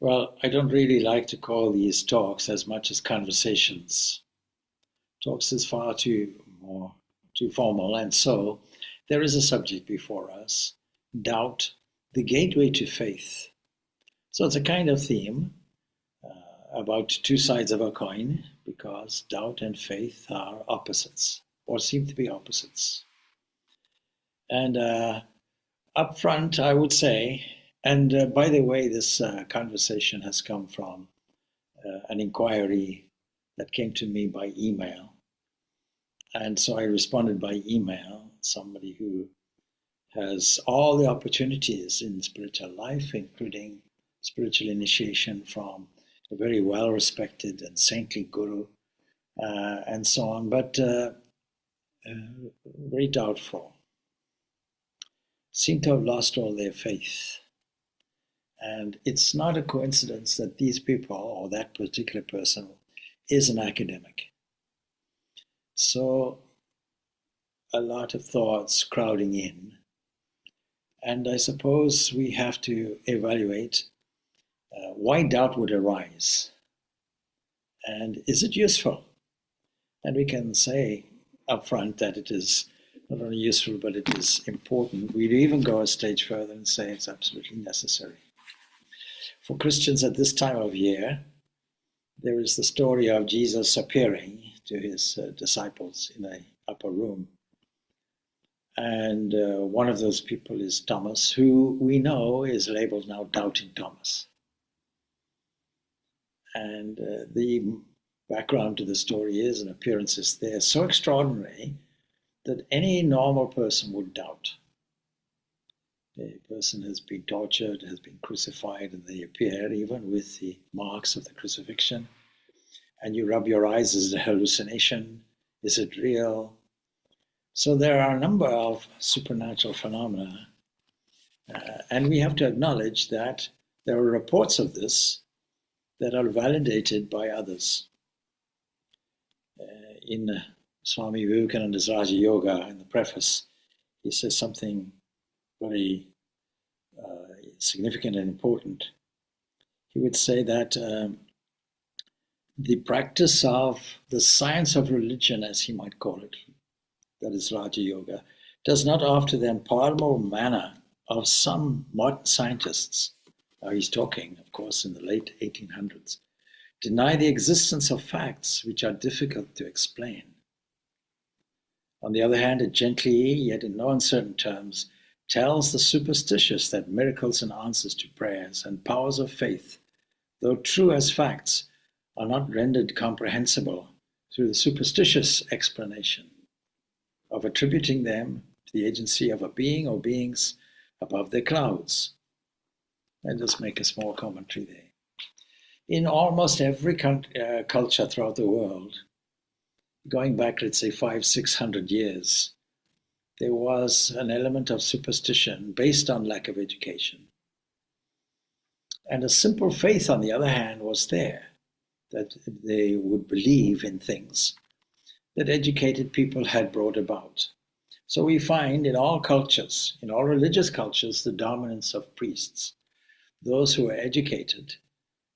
Well, I don't really like to call these talks as much as conversations. Talks is far too formal, and so there is a subject before us: doubt, the gateway to faith. So it's a kind of theme about two sides of a coin, because doubt and faith are opposites, or seem to be opposites. And up front, I would say, and by the way, this conversation has come from an inquiry that came to me by email. And so I responded by email, somebody who has all the opportunities in spiritual life, including spiritual initiation from a very well-respected and saintly guru, and so on, but very doubtful. Seem to have lost all their faith. And it's not a coincidence that these people, or that particular person, is an academic. So a lot of thoughts crowding in. And I suppose we have to evaluate why doubt would arise. And is it useful? And we can say up front that it is not only useful, but it is important. We'd even go a stage further and say it's absolutely necessary. For Christians at this time of year, there is the story of Jesus appearing to his disciples in an upper room. And one of those people is Thomas, who we know is labeled now Doubting Thomas. And the background to the story is, and appearances there, so extraordinary that any normal person would doubt. A person has been tortured, has been crucified, and they appear even with the marks of the crucifixion. And you rub your eyes, is it a hallucination? Is it real? So there are a number of supernatural phenomena. And we have to acknowledge that there are reports of this that are validated by others. In Swami Vivekananda's Raja Yoga, in the preface, he says something very significant and important. He would say that the practice of the science of religion, as he might call it, that is Raja Yoga, does not after the imparable manner of some modern scientists, now he's talking, of course, in the late 1800s, deny the existence of facts which are difficult to explain. On the other hand, it gently, yet in no uncertain terms, tells the superstitious that miracles and answers to prayers and powers of faith, though true as facts, are not rendered comprehensible through the superstitious explanation of attributing them to the agency of a being or beings above the clouds. And just make a small commentary there. In almost every culture throughout the world, going back, let's say, 500-600 years, there was an element of superstition based on lack of education. And a simple faith, on the other hand, was there, that they would believe in things that educated people had brought about. So we find in all cultures, in all religious cultures, the dominance of priests, those who were educated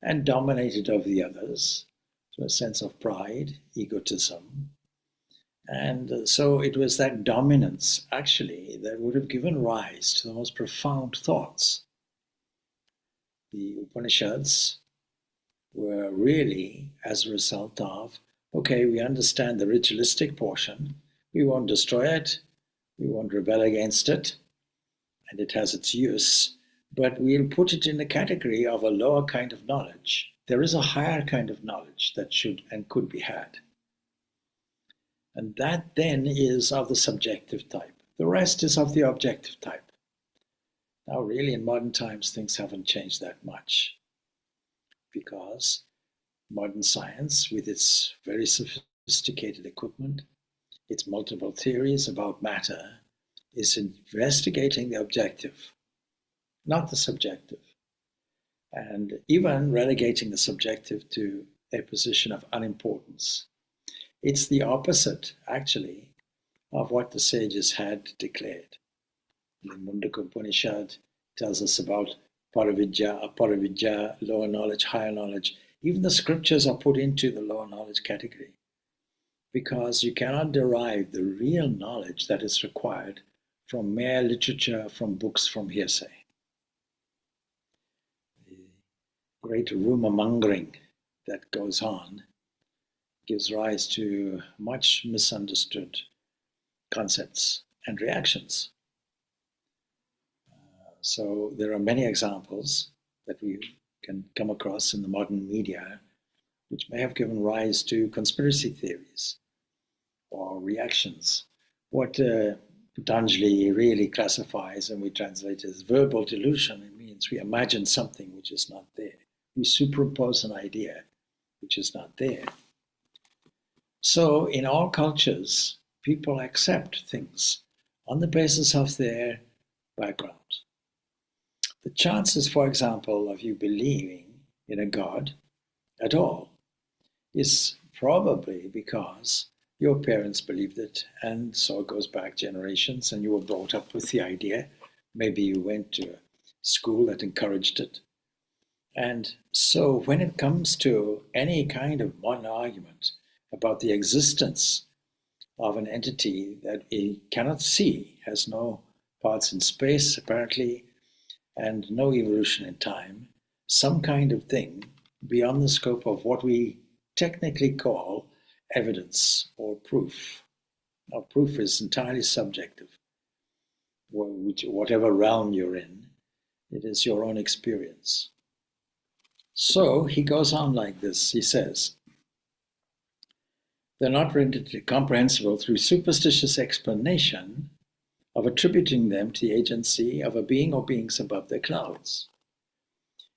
and dominated over the others, through a sense of pride, egotism. And so it was that dominance, actually, that would have given rise to the most profound thoughts. The Upanishads were really as a result of, okay, we understand the ritualistic portion, we won't destroy it, we won't rebel against it, and it has its use, but we'll put it in the category of a lower kind of knowledge. There is a higher kind of knowledge that should and could be had. And that then is of the subjective type. The rest is of the objective type. Now, really, in modern times, things haven't changed that much, because modern science, with its very sophisticated equipment, its multiple theories about matter, is investigating the objective, not the subjective, and even relegating the subjective to a position of unimportance. It's the opposite, actually, of what the sages had declared. The Mundaka Upanishad tells us about Paravidya, aparavidya, lower knowledge, higher knowledge. Even the scriptures are put into the lower knowledge category, because you cannot derive the real knowledge that is required from mere literature, from books, from hearsay. The great rumor mongering that goes on gives rise to much misunderstood concepts and reactions. So there are many examples that we can come across in the modern media which may have given rise to conspiracy theories or reactions. What Patanjali really classifies, and we translate as verbal delusion, it means we imagine something which is not there. We superimpose an idea which is not there. So in all cultures, people accept things on the basis of their background. The chances, for example, of you believing in a God at all is probably because your parents believed it, and so it goes back generations, and you were brought up with the idea. Maybe you went to a school that encouraged it. And so when it comes to any kind of modern argument about the existence of an entity that we cannot see, has no parts in space apparently, and no evolution in time, some kind of thing beyond the scope of what we technically call evidence or proof. Now, proof is entirely subjective. Whatever realm you're in, it is your own experience. So he goes on like this. He says, they're not rendered comprehensible through superstitious explanation of attributing them to the agency of a being or beings above the clouds.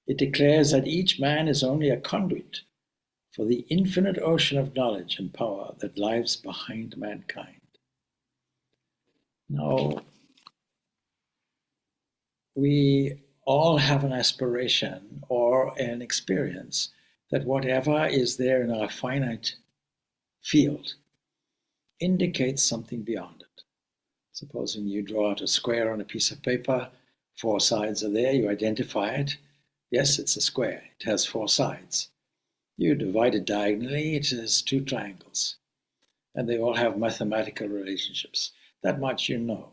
It declares that each man is only a conduit for the infinite ocean of knowledge and power that lies behind mankind. Now, we all have an aspiration or an experience that whatever is there in our finite field indicates something beyond it. Supposing you draw out a square on a piece of paper, 4 sides are there, you identify it. Yes, it's a square, it has 4 sides. You divide it diagonally, it has 2 triangles. And they all have mathematical relationships. That much you know.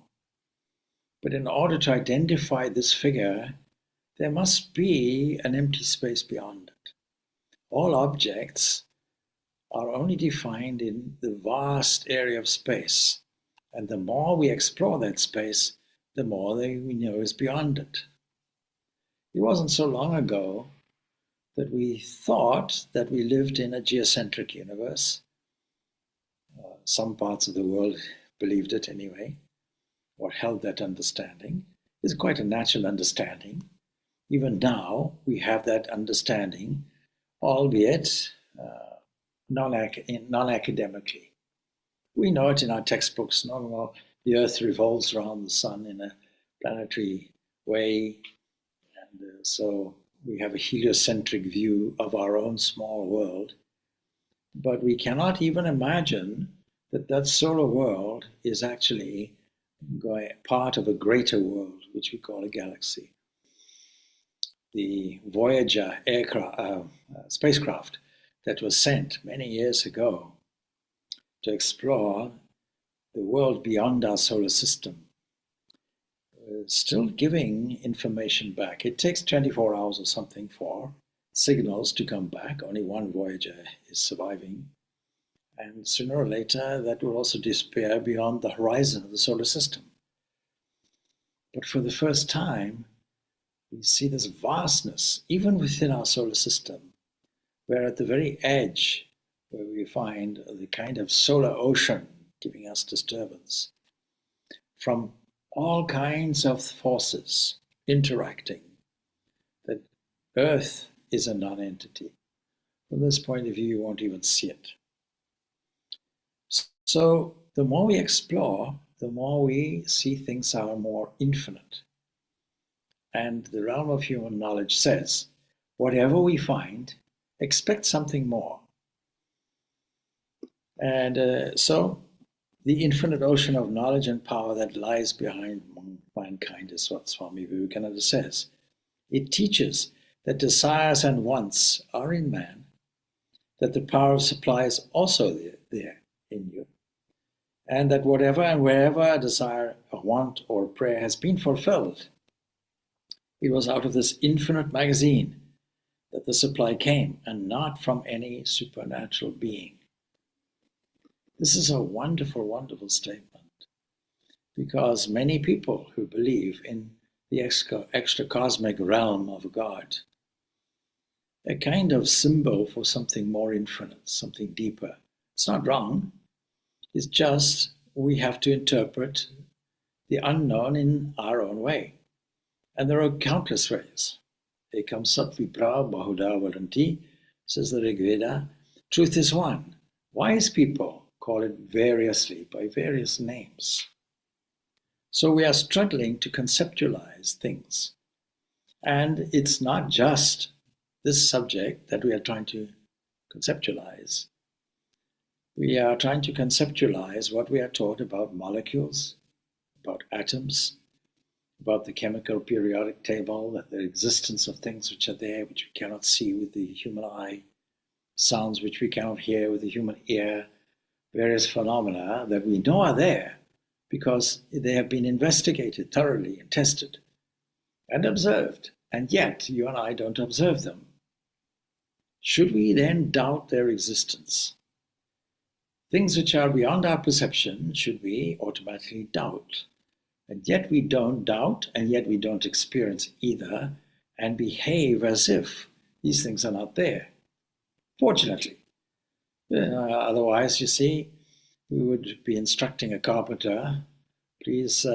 But in order to identify this figure, there must be an empty space beyond it. All objects are only defined in the vast area of space. And the more we explore that space, the more we know is beyond it. It wasn't so long ago that we thought that we lived in a geocentric universe. Some parts of the world believed it anyway, or held that understanding. It's quite a natural understanding. Even now, we have that understanding, albeit non-academically. We know it in our textbooks. No, the Earth revolves around the sun in a planetary way, and so we have a heliocentric view of our own small world. But we cannot even imagine that that solar world is actually part of a greater world, which we call a galaxy. The Voyager spacecraft that was sent many years ago to explore the world beyond our solar system, still giving information back. It takes 24 hours or something for signals to come back. Only one Voyager is surviving. And sooner or later, that will also disappear beyond the horizon of the solar system. But for the first time, we see this vastness, even within our solar system. We're at the very edge where we find the kind of solar ocean giving us disturbance from all kinds of forces interacting. That Earth is a non-entity. From this point of view, you won't even see it. So the more we explore, the more we see things are more infinite. And the realm of human knowledge says, whatever we find, expect something more. And so the infinite ocean of knowledge and power that lies behind mankind is what Swami Vivekananda says. It teaches that desires and wants are in man, that the power of supply is also there in you, and that whatever and wherever a desire, a want, or a prayer has been fulfilled, it was out of this infinite magazine that the supply came, and not from any supernatural being. This is a wonderful, wonderful statement, because many people who believe in the extra cosmic realm of God, a kind of symbol for something more infinite, something deeper. It's not wrong. It's just we have to interpret the unknown in our own way. And there are countless ways. Ekam sat vipra bahuda varanti, says the Rig Veda. Truth is one. Wise people call it variously by various names. So we are struggling to conceptualize things. And it's not just this subject that we are trying to conceptualize. We are trying to conceptualize what we are taught about molecules, about atoms, about the chemical periodic table, that the existence of things which are there, which we cannot see with the human eye, sounds which we cannot hear with the human ear, various phenomena that we know are there because they have been investigated thoroughly and tested and observed, and yet you and I don't observe them. Should we then doubt their existence? Things which are beyond our perception, should we automatically doubt? And yet we don't doubt, and yet we don't experience either, and behave as if these things are not there. Fortunately. Otherwise, you see, we would be instructing a carpenter, please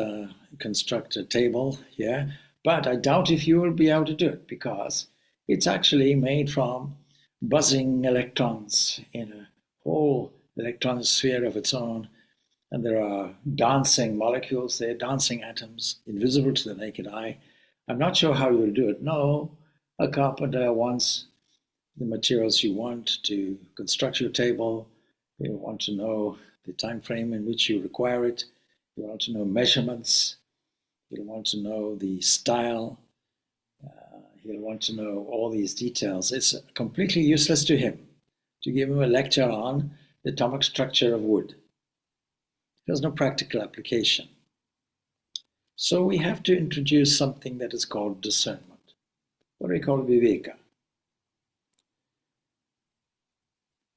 construct a table here, but I doubt if you will be able to do it, because it's actually made from buzzing electrons in a whole electron sphere of its own, and there are dancing molecules there, dancing atoms, invisible to the naked eye. I'm not sure how you'll do it. No, a carpenter wants the materials you want to construct your table. You want to know the time frame in which you require it. You want to know measurements. You want to know the style. He'll want to know all these details. It's completely useless to him to give him a lecture on the atomic structure of wood. There's no practical application. So we have to introduce something that is called discernment. What do we call viveka?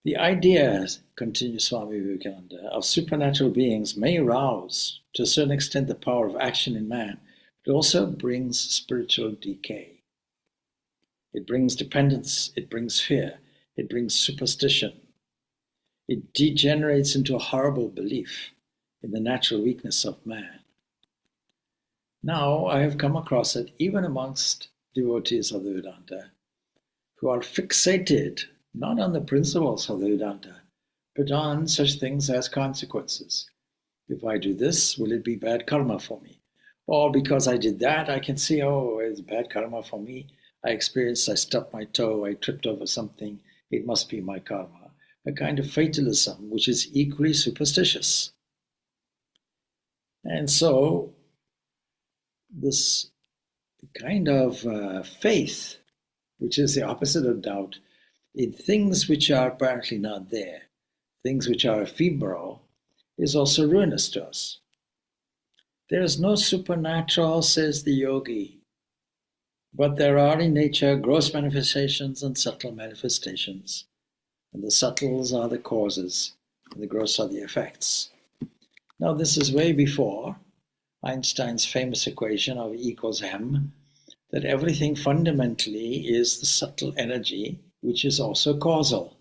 The ideas, continues Swami Vivekananda, of supernatural beings may arouse, to a certain extent, the power of action in man, but also brings spiritual decay. It brings dependence, it brings fear, it brings superstition. It degenerates into a horrible belief in the natural weakness of man. Now, I have come across it even amongst devotees of the Vedanta who are fixated not on the principles of the Vedanta, but on such things as consequences. If I do this, will it be bad karma for me? Or because I did that, I can see, oh, it's bad karma for me. I stubbed my toe, I tripped over something, it must be my karma. A kind of fatalism which is equally superstitious. And so this kind of faith, which is the opposite of doubt, in things which are apparently not there, things which are ephemeral, is also ruinous to us. There is no supernatural, says the yogi, but there are in nature gross manifestations and subtle manifestations, and the subtles are the causes, and the gross are the effects. Now, this is way before Einstein's famous equation of E equals m, that everything fundamentally is the subtle energy, which is also causal.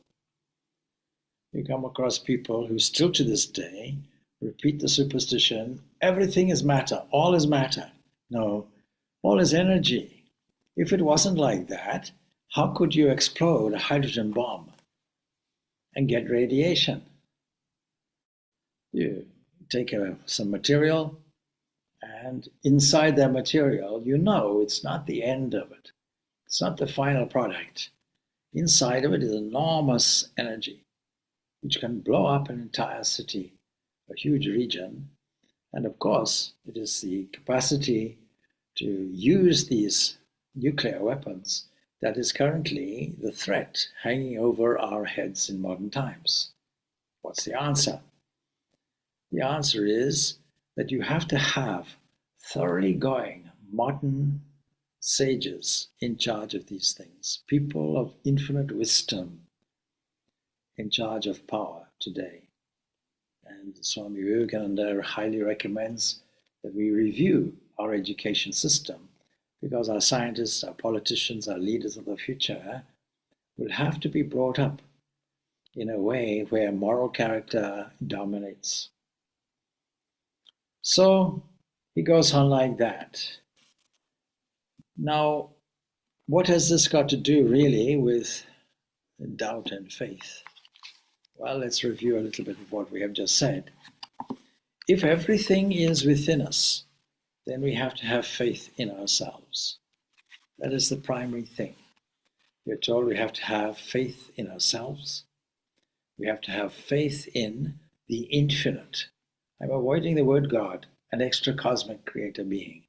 You come across people who still to this day repeat the superstition, everything is matter, all is matter. No, all is energy. If it wasn't like that, how could you explode a hydrogen bomb and get radiation? You take some material, and inside that material, you know it's not the end of it. It's not the final product. Inside of it is enormous energy, which can blow up an entire city, a huge region. And of course, it is the capacity to use these nuclear weapons that is currently the threat hanging over our heads in modern times. What's the answer? The answer is that you have to have thoroughly going modern sages in charge of these things, people of infinite wisdom in charge of power today. And Swami Vivekananda highly recommends that we review our education system, because our scientists, our politicians, our leaders of the future will have to be brought up in a way where moral character dominates. So he goes on like that. Now, what has this got to do really with doubt and faith? Well, let's review a little bit of what we have just said. If everything is within us, then we have to have faith in ourselves. That is the primary thing. We're told we have to have faith in ourselves. We have to have faith in the infinite. I'm avoiding the word God, an extra cosmic creator being,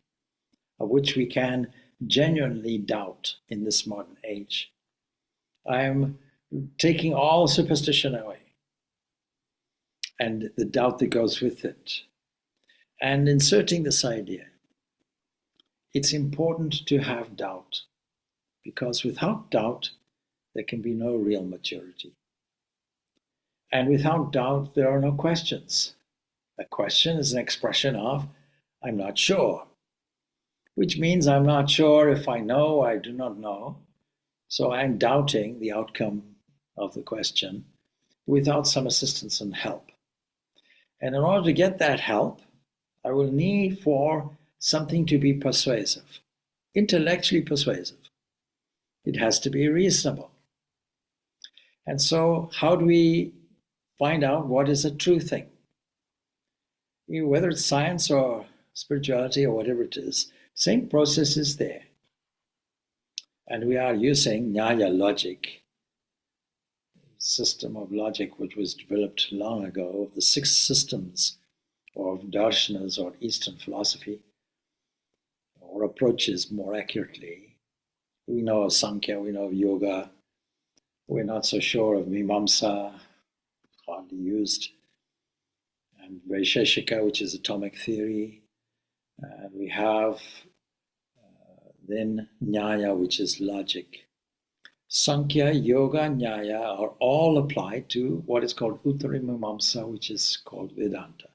of which we can genuinely doubt in this modern age. I'm taking all superstition away and the doubt that goes with it, and inserting this idea. It's important to have doubt, because without doubt, there can be no real maturity. And without doubt, there are no questions. A question is an expression of, I'm not sure, which means I'm not sure if I know or I do not know. So I'm doubting the outcome of the question without some assistance and help. And in order to get that help, I will need for something to be persuasive, intellectually persuasive. It has to be reasonable. And so how do we find out what is a true thing? Whether it's science or spirituality or whatever it is, same process is there. And we are using Nyaya logic, system of logic which was developed long ago, of the 6 systems of darshanas or Eastern philosophy, or approaches more accurately. We know of Sankhya, we know of yoga. We're not so sure of Mimamsa, hardly used, and Vaisheshika, which is atomic theory. And we have then Nyaya, which is logic. Sankhya, Yoga, Nyaya are all applied to what is called Uttarimamamsa, which is called Vedanta.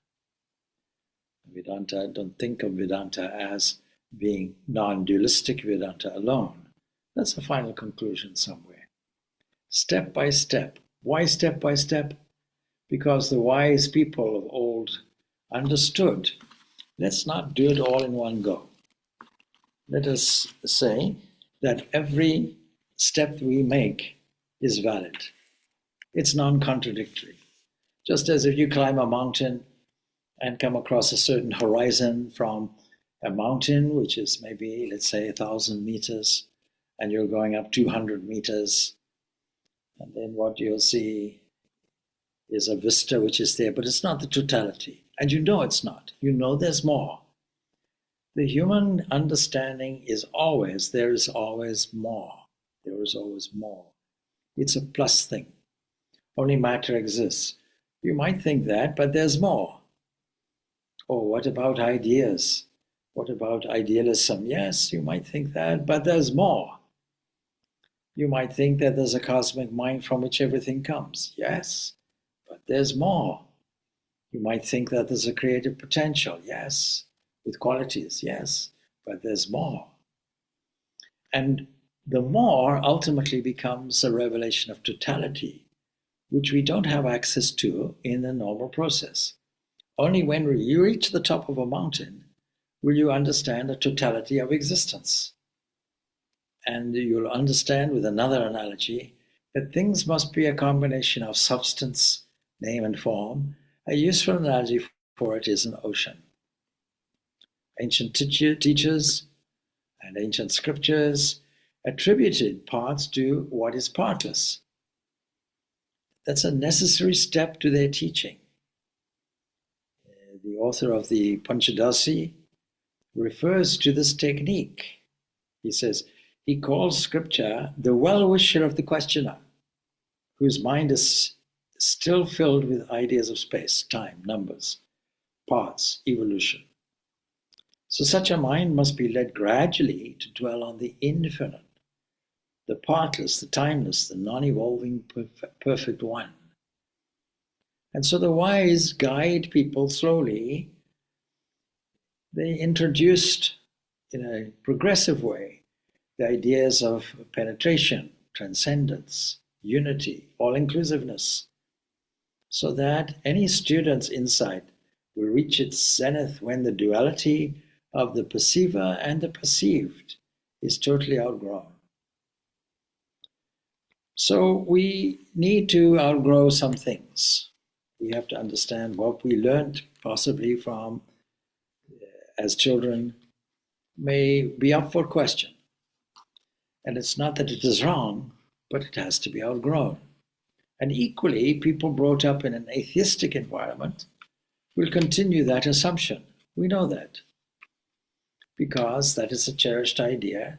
Vedanta, don't think of Vedanta as being non-dualistic Vedanta alone. That's the final conclusion somewhere. Step by step. Why step by step? Because the wise people of old understood, let's not do it all in one go. Let us say that every step we make is valid. It's non-contradictory. Just as if you climb a mountain and come across a certain horizon from a mountain, which is maybe, let's say, 1,000 meters, and you're going up 200 meters, and then what you'll see is a vista which is there, but it's not the totality. And you know it's not. You know there's more. The human understanding is always, there is always more. There is always more. It's a plus thing. Only matter exists. You might think that, but there's more. Or what about ideas? What about idealism? Yes, you might think that, but there's more. You might think that there's a cosmic mind from which everything comes. Yes, but there's more. You might think that there's a creative potential. Yes, with qualities. Yes, but there's more. And the more ultimately becomes a revelation of totality, which we don't have access to in the normal process. Only when you reach the top of a mountain will you understand the totality of existence. And you'll understand with another analogy that things must be a combination of substance, name and form. A useful analogy for it is an ocean. Ancient teachers and ancient scriptures attributed parts to what is partless. That's a necessary step to their teaching. The author of the Panchadasi refers to this technique. He says, He calls scripture the well-wisher of the questioner, whose mind is still filled with ideas of space, time, numbers, parts, evolution. So such a mind must be led gradually to dwell on the infinite, the partless, the timeless, the non-evolving perfect one. And so the wise guide people slowly. They introduced in a progressive way the ideas of penetration, transcendence, unity, all-inclusiveness, so that any student's insight will reach its zenith when the duality of the perceiver and the perceived is totally outgrown. So we need to outgrow some things. We have to understand what we learned possibly from as children may be up for question. And it's not that it is wrong, but it has to be outgrown. And equally, people brought up in an atheistic environment will continue that assumption. We know that because that is a cherished idea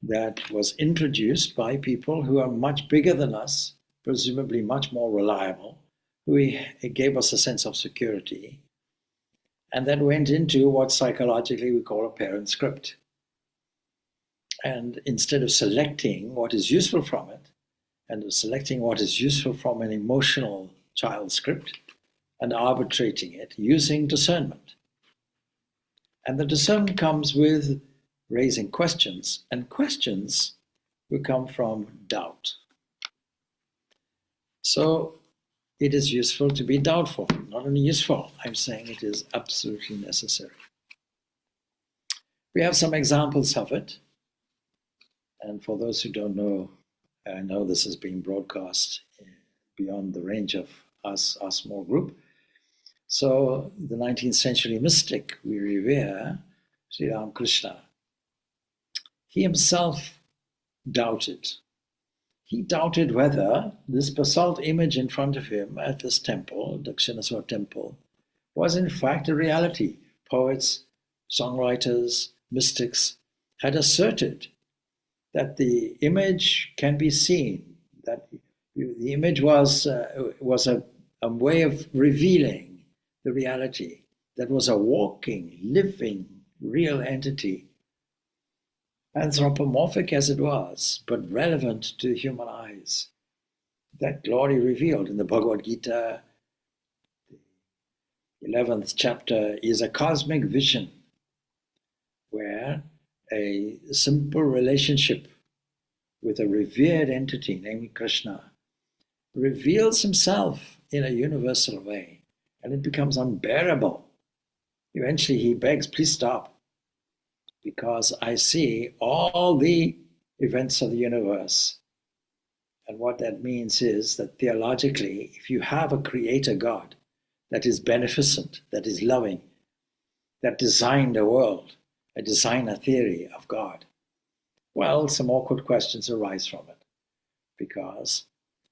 that was introduced by people who are much bigger than us, presumably much more reliable, who gave us a sense of security, and then went into what psychologically we call a parent script. And instead of selecting what is useful from it, and selecting what is useful from an emotional child script, and arbitrating it using discernment. And the discernment comes with raising questions, and questions will come from doubt. So it is useful to be doubtful. Not only useful, I'm saying it is absolutely necessary. We have some examples of it. And for those who don't know, I know this is being broadcast beyond the range of our small group. So the 19th century mystic we revere, Sri Ramakrishna, he himself doubted. He doubted whether this basalt image in front of him at this temple, Dakshinaswar temple, was in fact a reality. Poets, songwriters, mystics had asserted that the image can be seen, that the image was a way of revealing the reality, that was a walking, living, real entity, anthropomorphic as it was, but relevant to human eyes. That glory revealed in the Bhagavad Gita, the 11th chapter, is a cosmic vision where a simple relationship with a revered entity, namely Krishna, reveals himself in a universal way, and it becomes unbearable. Eventually he begs, please stop, because I see all the events of the universe. And what that means is that theologically, if you have a creator God that is beneficent, that is loving, that designed a world, a designer theory of God, well, some awkward questions arise from it. Because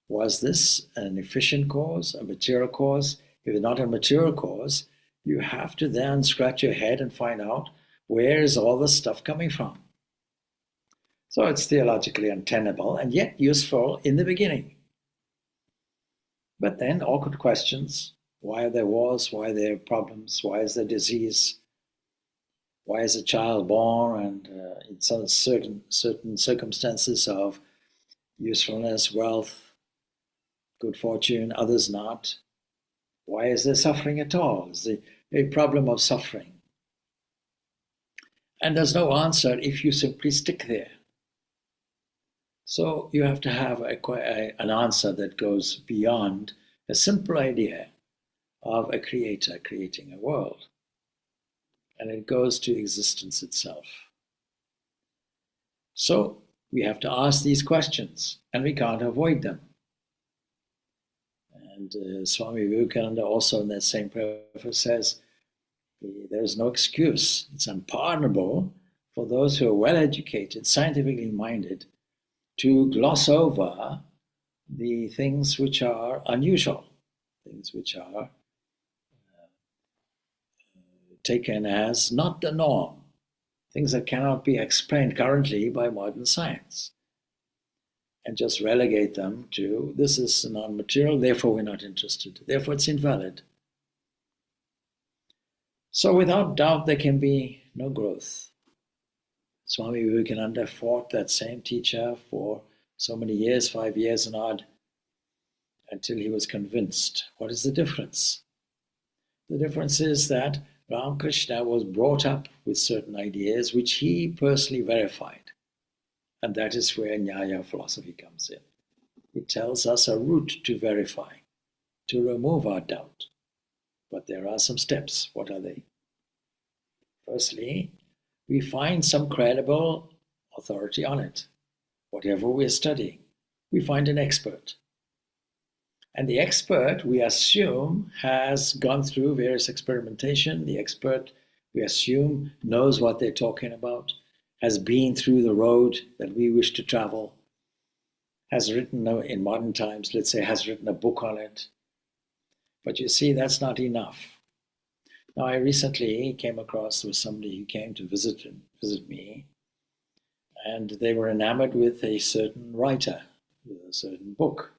was this an efficient cause, a material cause? If it's not a material cause, you have to then scratch your head and find out where is all this stuff coming from. So it's theologically untenable and yet useful in the beginning. But then awkward questions. Why are there wars? Why are there problems? Why is there disease? Why is a child born and in some certain circumstances of usefulness, wealth, good fortune, others not? Why is there suffering at all? Is there a problem of suffering? And there's no answer if you simply stick there. So you have to have an answer that goes beyond a simple idea of a creator creating a world. And it goes to existence itself. So we have to ask these questions, and we can't avoid them. And Swami Vivekananda also in that same preface says, there is no excuse. It's unpardonable for those who are well-educated, scientifically minded, to gloss over the things which are unusual, things which are taken as not the norm, things that cannot be explained currently by modern science, and just relegate them to this is non-material, therefore we're not interested, therefore it's invalid. So without doubt there can be no growth. Swami Vivekananda fought that same teacher for so many years, 5 years and odd, until he was convinced. What is the difference? The difference is that Ramakrishna was brought up with certain ideas which he personally verified. And that is where Nyaya philosophy comes in. It tells us a route to verify, to remove our doubt. But there are some steps. What are they? Firstly, we find some credible authority on it. Whatever we're studying, we find an expert. And the expert, we assume, has gone through various experimentation. The expert, we assume, knows what they're talking about, has been through the road that we wish to travel, has written, in modern times, let's say, has written a book on it. But you see, that's not enough. Now, I recently came across with somebody who came to visit me, and they were enamored with a certain writer, with a certain book.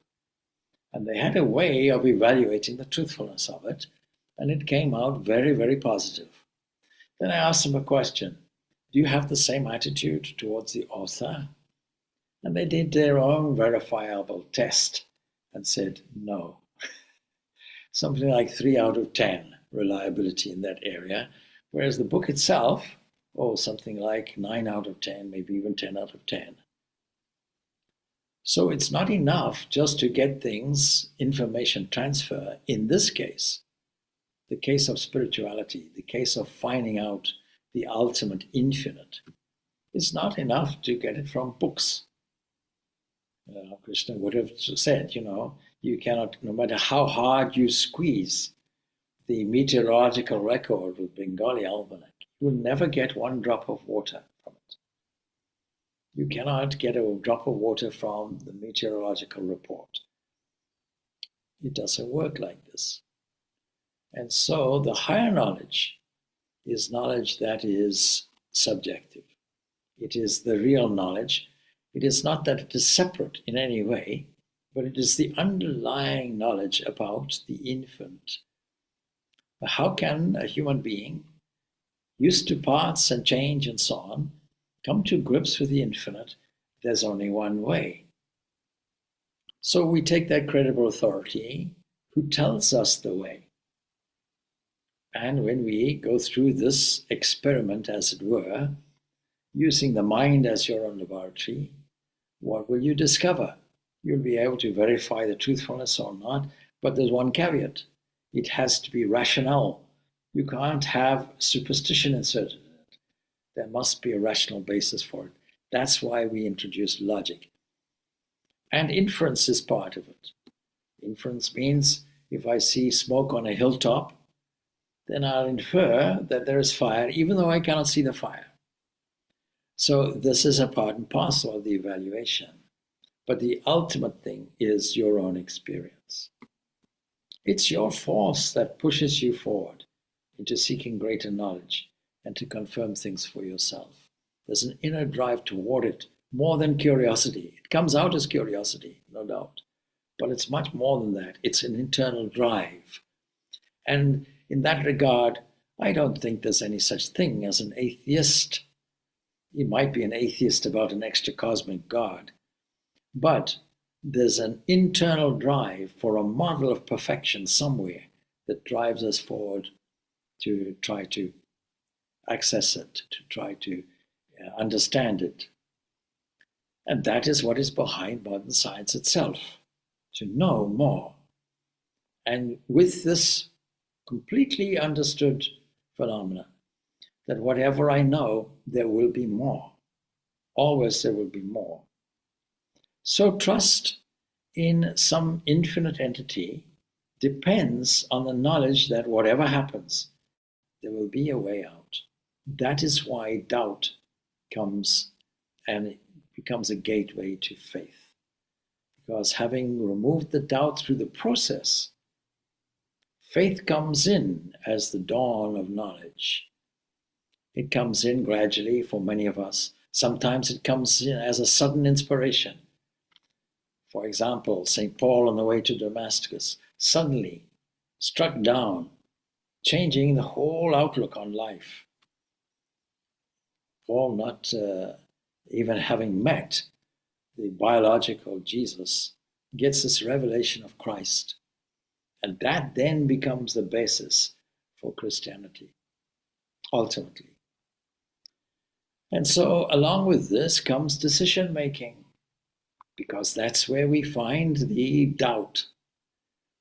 And they had a way of evaluating the truthfulness of it, and it came out very, very positive. Then I asked them a question. Do you have the same attitude towards the author? And they did their own verifiable test and said no. Something like 3 out of 10 reliability in that area, whereas the book itself, something like 9 out of 10, maybe even 10 out of 10. So it's not enough just to get things, information transfer. In this case, the case of spirituality, the case of finding out the ultimate infinite, it's not enough to get it from books. Krishna would have said, you cannot, no matter how hard you squeeze the meteorological record with Bengali almanac, you will never get 1 drop of water from it. You cannot get a drop of water from the meteorological report. It doesn't work like this. And so the higher knowledge is knowledge that is subjective. It is the real knowledge. It is not that it is separate in any way, but it is the underlying knowledge about the infinite. How can a human being, used to parts and change and so on, come to grips with the infinite? There's only one way. So we take that credible authority who tells us the way. And when we go through this experiment, as it were, using the mind as your own laboratory, what will you discover? You'll be able to verify the truthfulness or not, but there's one caveat. It has to be rational. You can't have superstition inserted in it. There must be a rational basis for it. That's why we introduce logic. And inference is part of it. Inference means if I see smoke on a hilltop, then I'll infer that there is fire, even though I cannot see the fire. So this is a part and parcel of the evaluation. But the ultimate thing is your own experience. It's your force that pushes you forward into seeking greater knowledge and to confirm things for yourself. There's an inner drive toward it, more than curiosity. It comes out as curiosity, no doubt. But it's much more than that. It's an internal drive. And in that regard, I don't think there's any such thing as an atheist. You might be an atheist about an extra cosmic God, but there's an internal drive for a model of perfection somewhere that drives us forward to try to access it, to try to understand it. And that is what is behind modern science itself, to know more. And with this completely understood phenomena, that whatever I know, there will be more. Always there will be more. So trust in some infinite entity depends on the knowledge that whatever happens, there will be a way out. That is why doubt comes and it becomes a gateway to faith. Because having removed the doubt through the process, faith comes in as the dawn of knowledge. It comes in gradually for many of us. Sometimes it comes in as a sudden inspiration. For example, St. Paul on the way to Damascus suddenly struck down, changing the whole outlook on life. Paul, not even having met the biological Jesus, gets this revelation of Christ. And that then becomes the basis for Christianity, ultimately. And so along with this comes decision making, because that's where we find the doubt.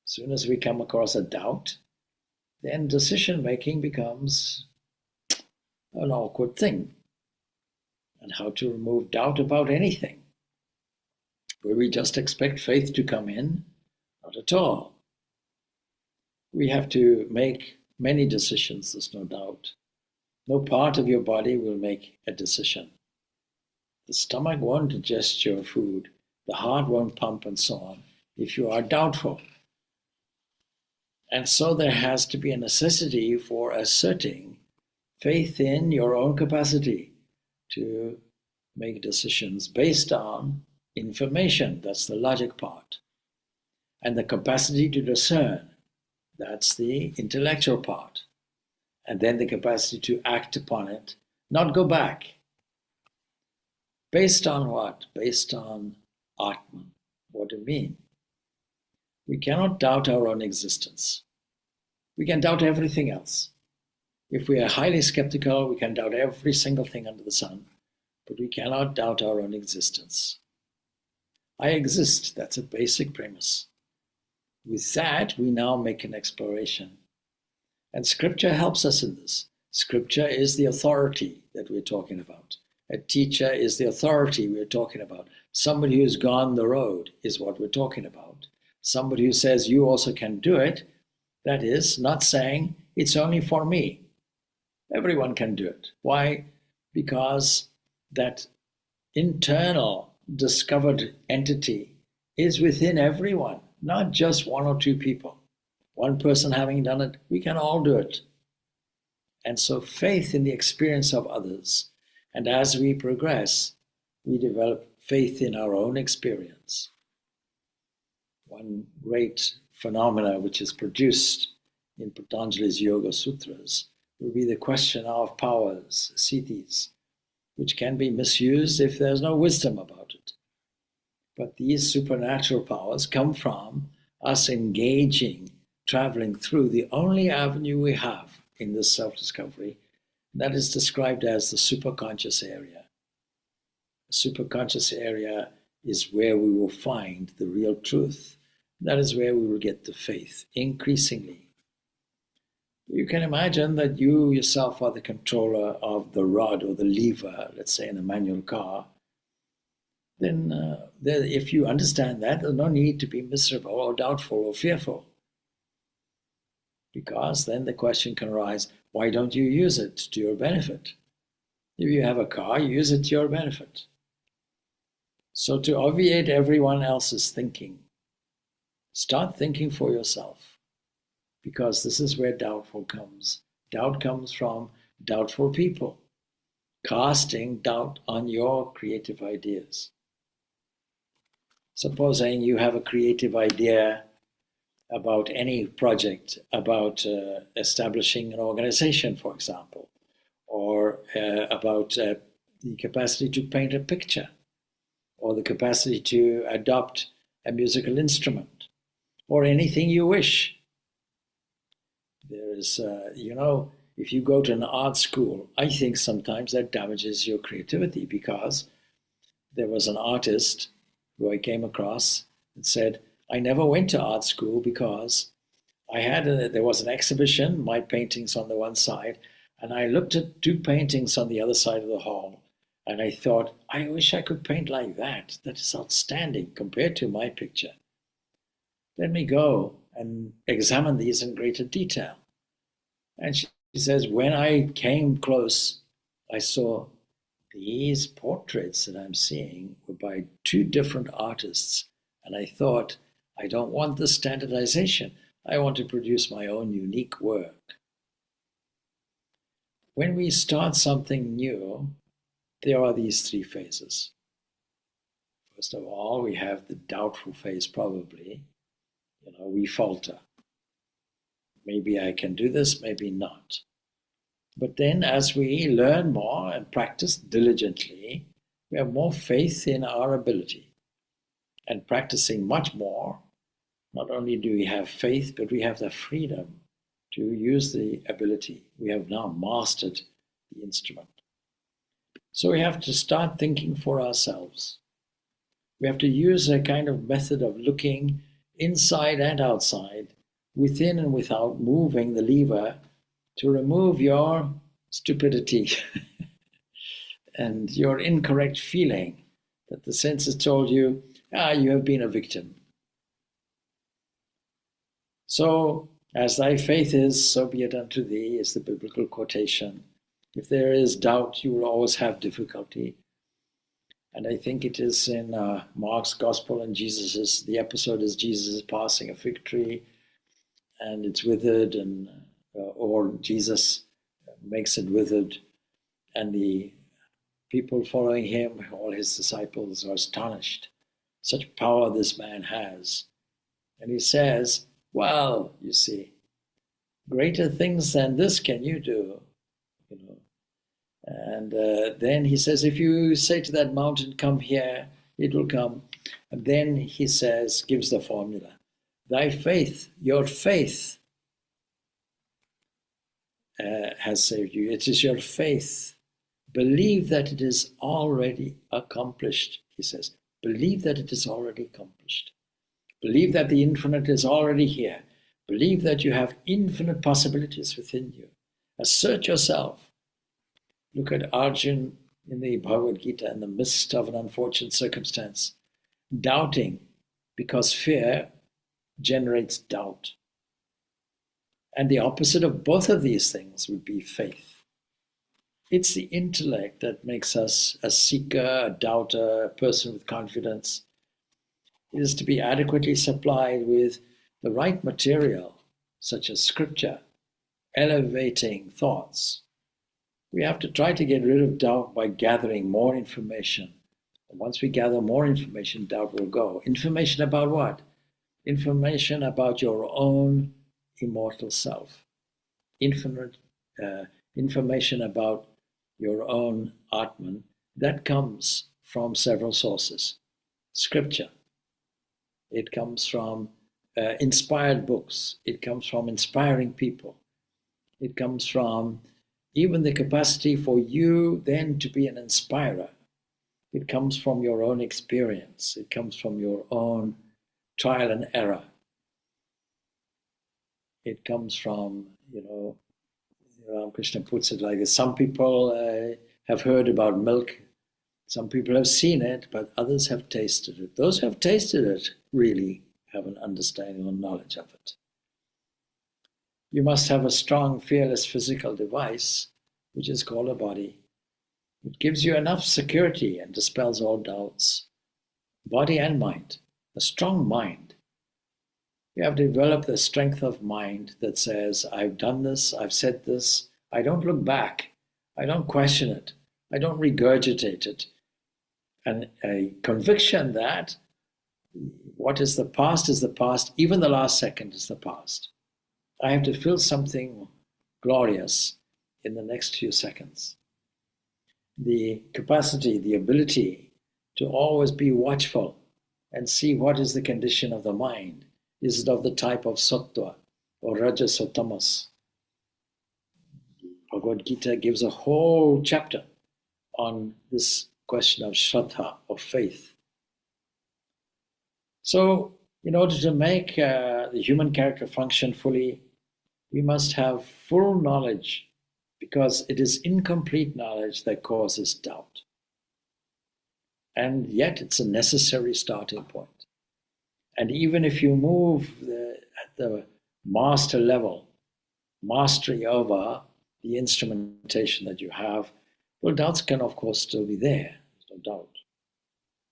As soon as we come across a doubt, then decision making becomes an awkward thing. And how to remove doubt about anything. Where we just expect faith to come in? Not at all. We have to make many decisions, there's no doubt. No part of your body will make a decision. The stomach won't digest your food, the heart won't pump, and so on, if you are doubtful. And so there has to be a necessity for asserting faith in your own capacity to make decisions based on information, that's the logic part, and the capacity to discern, that's the intellectual part, and then the capacity to act upon it, not go back. Based on what? Based on Atman. What do you mean? We cannot doubt our own existence. We can doubt everything else. If we are highly skeptical, we can doubt every single thing under the sun, but we cannot doubt our own existence. I exist, that's a basic premise. With that, we now make an exploration. And Scripture helps us in this. Scripture is the authority that we're talking about. A teacher is the authority we're talking about. Somebody who's gone the road is what we're talking about. Somebody who says, you also can do it, that is not saying it's only for me. Everyone can do it. Why? Because that internal discovered entity is within everyone, not just one or two people. One person having done it, we can all do it. And so faith in the experience of others. And as we progress, we develop faith in our own experience. One great phenomena which is produced in Patanjali's Yoga Sutras will be the question of powers, siddhis, which can be misused if there's no wisdom about it. But these supernatural powers come from us engaging, traveling through the only avenue we have in this self-discovery. That is described as the superconscious area. The superconscious area is where we will find the real truth. That is where we will get the faith, increasingly. You can imagine that you yourself are the controller of the rod or the lever, let's say in a manual car. Then if you understand that, there's no need to be miserable or doubtful or fearful. Because then the question can arise, why don't you use it to your benefit? If you have a car, use it to your benefit. So to obviate everyone else's thinking, start thinking for yourself. Because this is where doubtful comes. Doubt comes from doubtful people, casting doubt on your creative ideas. Supposing you have a creative idea about any project, about establishing an organization, for example, or about the capacity to paint a picture, or the capacity to adopt a musical instrument, or anything you wish. There is, if you go to an art school, I think sometimes that damages your creativity, because there was an artist who I came across and said, I never went to art school because there was an exhibition, my paintings on the one side, and I looked at two paintings on the other side of the hall, and I thought, I wish I could paint like that. That is outstanding compared to my picture. Let me go and examine these in greater detail. And she says, when I came close, I saw these portraits that I'm seeing were by two different artists. And I thought, I don't want the standardization. I want to produce my own unique work. when we start something new, there are these three phases. First of all, we have the doubtful phase, probably. We falter. Maybe I can do this, maybe not. But then as we learn more and practice diligently, we have more faith in our ability. And practicing much more, not only do we have faith, but we have the freedom to use the ability. We have now mastered the instrument. So we have to start thinking for ourselves. We have to use a kind of method of looking inside and outside, within and without, moving the lever to remove your stupidity and your incorrect feeling that the senses told you, you have been a victim. So, as thy faith is, so be it unto thee, is the biblical quotation. If there is doubt, you will always have difficulty. And I think it is in Mark's Gospel, and the episode is Jesus passing a fig tree, and it's withered, or Jesus makes it withered, and the people following him, all his disciples, are astonished. Such power this man has. And he says, well, you see, greater things than this can you do, And then he says, if you say to that mountain, come here, it will come. And then he says, gives the formula. Thy faith, your faith has saved you. It is your faith. Believe that it is already accomplished, he says. Believe that it is already accomplished. Believe that the infinite is already here. Believe that you have infinite possibilities within you. Assert yourself. Look at Arjuna in the Bhagavad Gita in the midst of an unfortunate circumstance, doubting, because fear generates doubt. And the opposite of both of these things would be faith. It's the intellect that makes us a seeker, a doubter, a person with confidence. It is to be adequately supplied with the right material, such as scripture, elevating thoughts. We have to try to get rid of doubt by gathering more information. And once we gather more information, doubt will go. Information about what? Information about your own immortal self. Infinite information about your own Atman. That comes from several sources. Scripture. It comes from inspired books. It comes from inspiring people. It comes from even the capacity for you then to be an inspirer. It comes from your own experience. It comes from your own trial and error. It comes from, Krishna puts it like this. Some people have heard about milk. Some people have seen it, but others have tasted it. Those who have tasted it really have an understanding or knowledge of it. You must have a strong, fearless physical device, which is called a body. It gives you enough security and dispels all doubts. Body and mind, a strong mind. You have to develop the strength of mind that says, I've done this, I've said this. I don't look back. I don't question it. I don't regurgitate it. And a conviction that what is the past, even the last second is the past. I have to feel something glorious in the next few seconds. The capacity, the ability to always be watchful and see what is the condition of the mind. Is it of the type of sattva or rajas or tamas? Bhagavad Gita gives a whole chapter on this question of shraddha, of faith. So, in order to make the human character function fully, we must have full knowledge, because it is incomplete knowledge that causes doubt. And yet it's a necessary starting point. And even if you move at the master level, mastery over the instrumentation that you have, well, doubts can of course still be there, there's no doubt.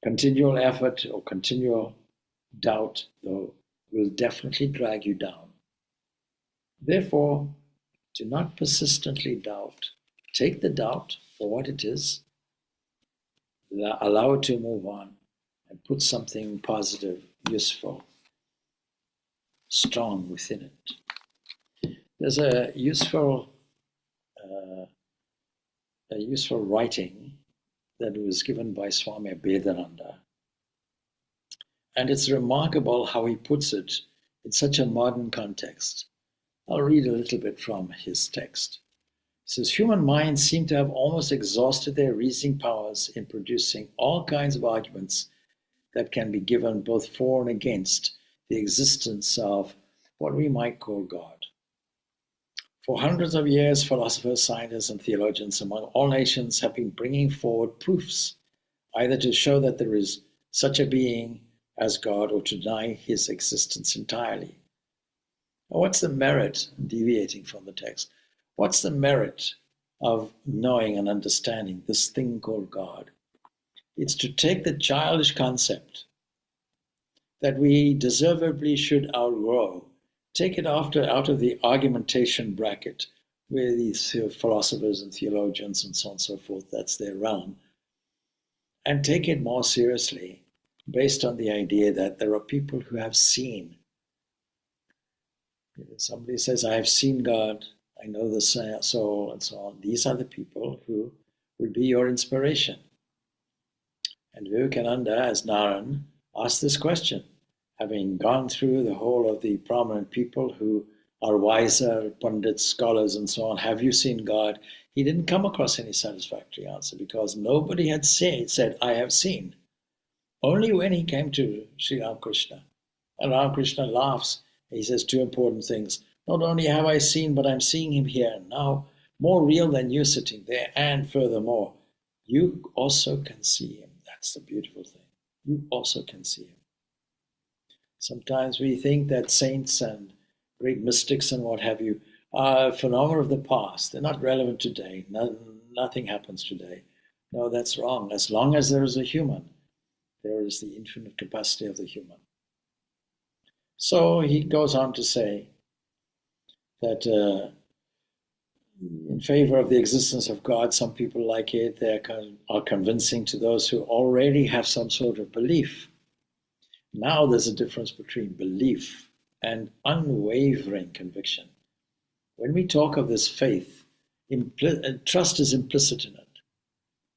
Continual effort or continual doubt, though, will definitely drag you down. Therefore, do not persistently doubt. take the doubt for what it is, allow it to move on, and put something positive, useful, strong within it. There's a useful writing that was given by Swami Vedanta. And it's remarkable how he puts it in such a modern context. I'll read a little bit from his text. He says, human minds seem to have almost exhausted their reasoning powers in producing all kinds of arguments that can be given both for and against the existence of what we might call God. For hundreds of years, philosophers, scientists, and theologians among all nations have been bringing forward proofs, either to show that there is such a being as God or to deny his existence entirely. What's the merit, deviating from the text, what's the merit of knowing and understanding this thing called God? It's to take the childish concept that we deservedly should outgrow, take it out of the argumentation bracket where these philosophers and theologians and so on and so forth, that's their realm, and take it more seriously based on the idea that there are people who have seen. Somebody says, I have seen God, I know the soul, and so on. These are the people who will be your inspiration. And Vivekananda, as Naran, asked this question, having gone through the whole of the prominent people who are wiser, pundits, scholars, and so on, have you seen God? He didn't come across any satisfactory answer because nobody had said, I have seen. Only when he came to Sri Ramakrishna. And Ramakrishna laughs. He says two important things. Not only have I seen, but I'm seeing him here now, more real than you sitting there. And furthermore, you also can see him. That's the beautiful thing. You also can see him. Sometimes we think that saints and great mystics and what have you are phenomena of the past. They're not relevant today. Nothing happens today. No, that's wrong. As long as there is a human, there is the infinite capacity of the human. So he goes on to say that in favor of the existence of God, some people like it, they are convincing to those who already have some sort of belief. Now there's a difference between belief and unwavering conviction. When we talk of this faith, trust is implicit in it.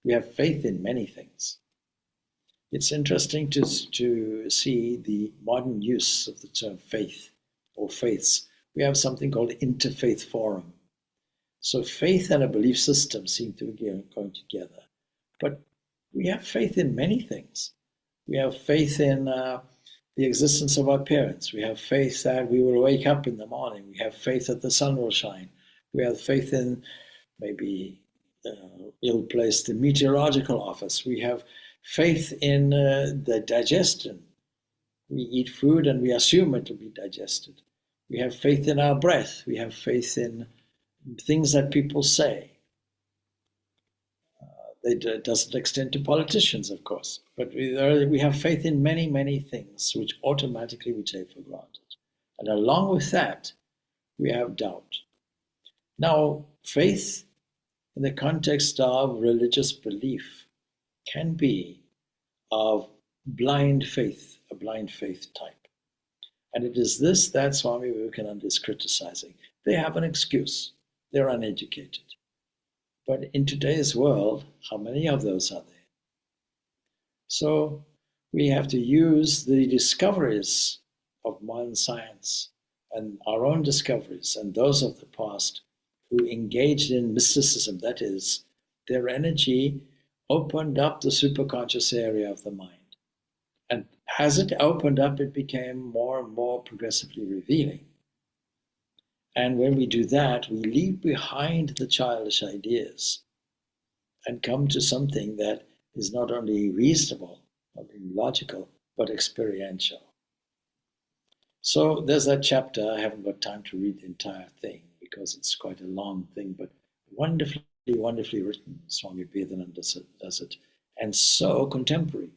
We have faith in many things. It's interesting to see the modern use of the term faith or faiths. We have something called interfaith forum. So faith and a belief system seem to be going together. But we have faith in many things. We have faith in the existence of our parents. We have faith that we will wake up in the morning. We have faith that the sun will shine. We have faith in maybe ill-placed the meteorological office. We have faith in the digestion. We eat food and we assume it will be digested. We have faith in our breath. We have faith in things that people say. It doesn't extend to politicians, of course, but we have faith in many, many things which automatically we take for granted. And along with that, we have doubt. Now, faith in the context of religious belief can be of blind faith, a blind faith type. And it is this that Swami Vivekananda is criticizing. They have an excuse. They're uneducated. But in today's world, how many of those are there? So we have to use the discoveries of modern science and our own discoveries and those of the past who engaged in mysticism, that is, their energy opened up the superconscious area of the mind. And as it opened up, it became more and more progressively revealing. And when we do that, we leave behind the childish ideas and come to something that is not only reasonable, not only logical, but experiential. So there's that chapter. I haven't got time to read the entire thing because it's quite a long thing, but wonderfully, wonderfully written. Swami Vedanta does it. And so contemporary.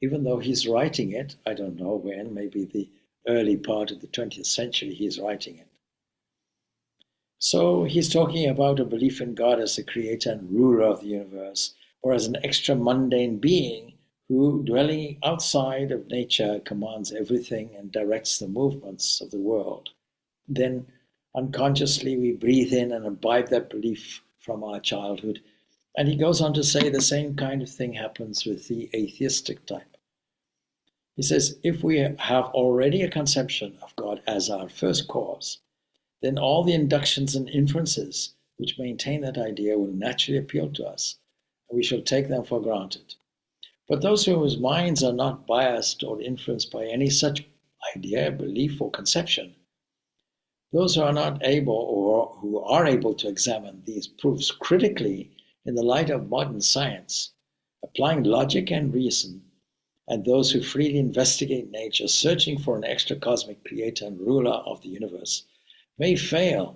Even though he's writing it, I don't know when, maybe the early part of the 20th century he's writing it. So he's talking about a belief in God as the creator and ruler of the universe, or as an extra mundane being who, dwelling outside of nature, commands everything and directs the movements of the world. Then unconsciously we breathe in and imbibe that belief from our childhood. And he goes on to say the same kind of thing happens with the atheistic type. He says, if we have already a conception of God as our first cause, then all the inductions and inferences which maintain that idea will naturally appeal to us, and we shall take them for granted. But those whose minds are not biased or influenced by any such idea, belief, or conception, those who are not able or who are able to examine these proofs critically in the light of modern science, applying logic and reason, and those who freely investigate nature, searching for an extra cosmic creator and ruler of the universe, may fail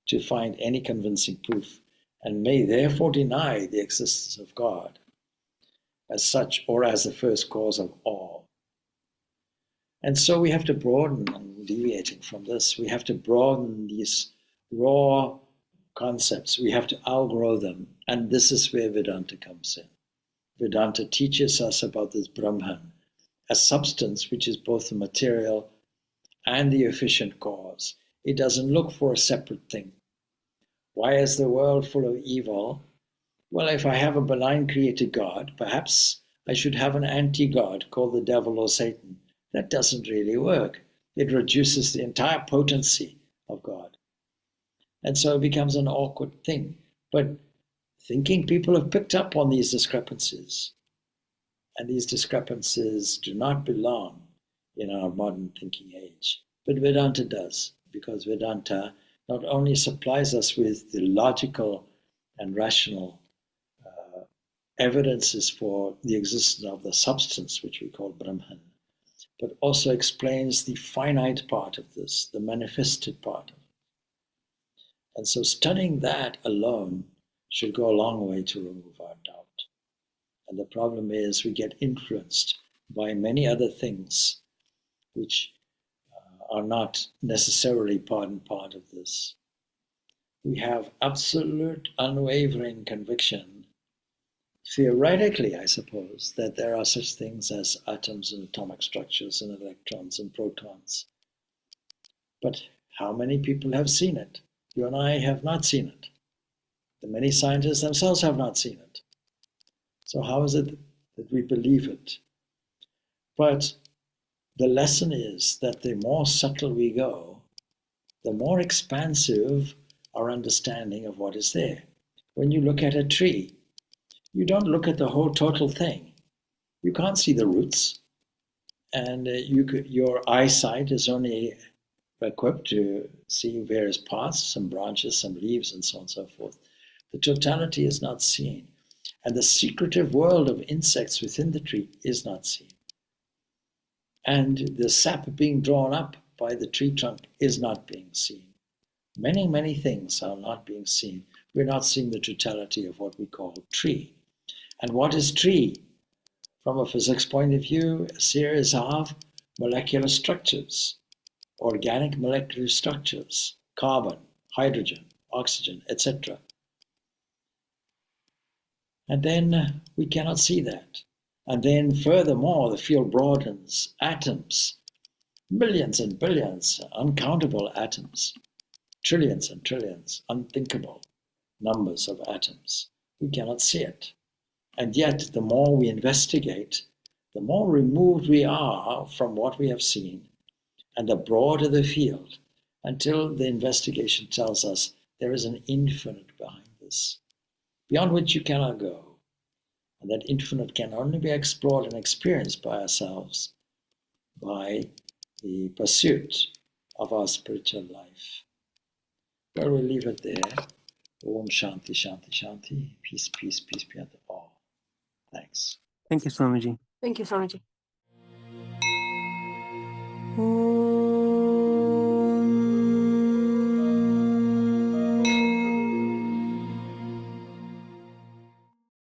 to find any convincing proof and may therefore deny the existence of God as such or as the first cause of all. And so we have to broaden, and deviating from this, we have to broaden these raw concepts. We have to outgrow them. And this is where Vedanta comes in. Vedanta teaches us about this Brahman, a substance which is both the material and the efficient cause. It doesn't look for a separate thing. Why is the world full of evil? Well, if I have a benign created God, perhaps I should have an anti-God called the devil or Satan. That doesn't really work. It reduces the entire potency of God. And so it becomes an awkward thing. But thinking people have picked up on these discrepancies. And these discrepancies do not belong in our modern thinking age. But Vedanta does, because Vedanta not only supplies us with the logical and rational evidences for the existence of the substance, which we call Brahman, but also explains the finite part of this, the manifested part of it. And so studying that alone should go a long way to remove our doubt. And the problem is we get influenced by many other things which are not necessarily part and part of this. We have absolute unwavering conviction, theoretically, I suppose, that there are such things as atoms and atomic structures and electrons and protons. But how many people have seen it? You and I have not seen it. The many scientists themselves have not seen it. So how is it that we believe it? But the lesson is that the more subtle we go, the more expansive our understanding of what is there. When you look at a tree, you don't look at the whole total thing. You can't see the roots, and your eyesight is only equipped to see various parts, some branches, some leaves, and so on and so forth. The totality is not seen, and the secretive world of insects within the tree is not seen. And the sap being drawn up by the tree trunk is not being seen. Many, many things are not being seen. We're not seeing the totality of what we call tree. And what is tree? From a physics point of view, a series of molecular structures, organic molecular structures, carbon, hydrogen, oxygen, etc. And then we cannot see that. And then furthermore, the field broadens, atoms, millions and billions, uncountable atoms, trillions and trillions, unthinkable numbers of atoms. We cannot see it. And yet, the more we investigate, the more removed we are from what we have seen, and the broader the field, until the investigation tells us there is an infinite behind this, beyond which you cannot go. And that infinite can only be explored and experienced by ourselves by the pursuit of our spiritual life. Well, we'll leave it there. Om Shanti, Shanti, Shanti. Peace, peace, peace be unto all. Thanks. Thank you, Swamiji. Thank you, Swamiji.